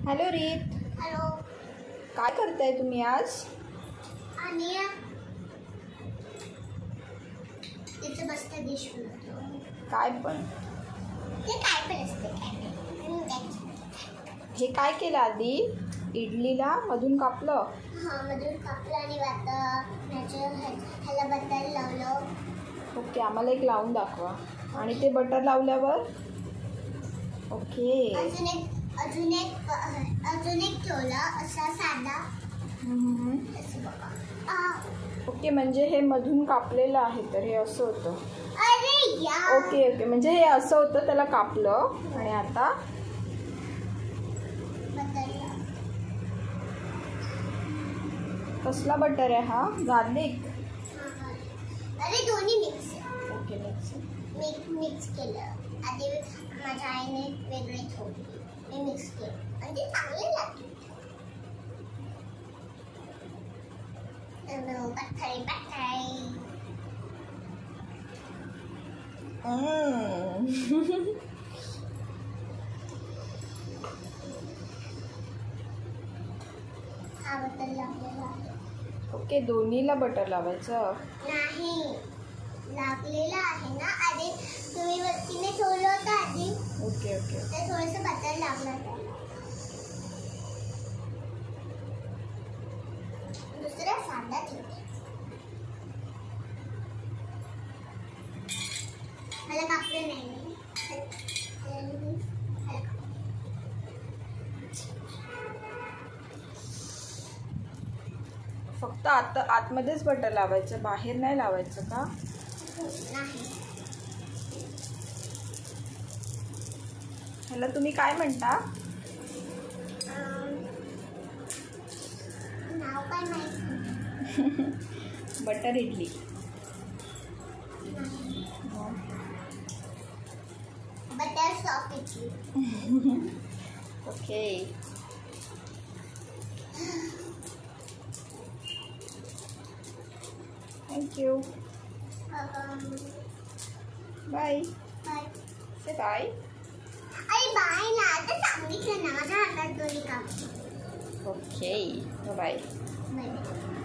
Hello रीत. Hello. काय करताय तुम्ही आज? आणि इथे बसते डिश बनवतो. काय पण ते काय पण असते. हे काय केलं आधी? इडलीला मधून कापलं. हां, मधून कापलं आणि ह्याला बटर लावलं. ओके, आम्हाला एक लावून दाखवा. आणि ते बटर लावल्यावर ओके अजून एक ठेवला असा साधा. असं बघा. ओके, म्हणजे हे मधून कापलेलं आहे तर हे असं होतं. अरे यार. ओके ओके, म्हणजे हे असं होतं, त्याला कापलं आणि आता बटर. कसला बटर आहे हा? गार्लिक. अरे दोन्ही मिक्स. ओके, मिक्स केलं. आधी माझ्या आईने वेगळे ठेवले, मी मिक्स केलं आणि ते चांगले लागले. हा बटर लावलेला आहे. ओके, दोन्हीला बटर लावायचं नाही, लागलेला आहे ना. आधी तुम्ही वरतीने ठेवलं होतं आधी. ओके ओके तर थोडंसं बटर लागलं त्याला. दुसरा साधा ठेवते. मला कापलं नाही. फक्त आतमध्येच बटर लावायचं, बाहेर नाही लावायचं का? नाही. ह्याला तुम्ही काय म्हणता? नाव काय माहिती. Butter idli. Butter soft idli. Okay. Thank you. Bye. Bye. Say bye. अरे बाय ना, आता सांगितलं ना, माझ्या हातात दोन्ही काम. Okay. Bye bye. बाय.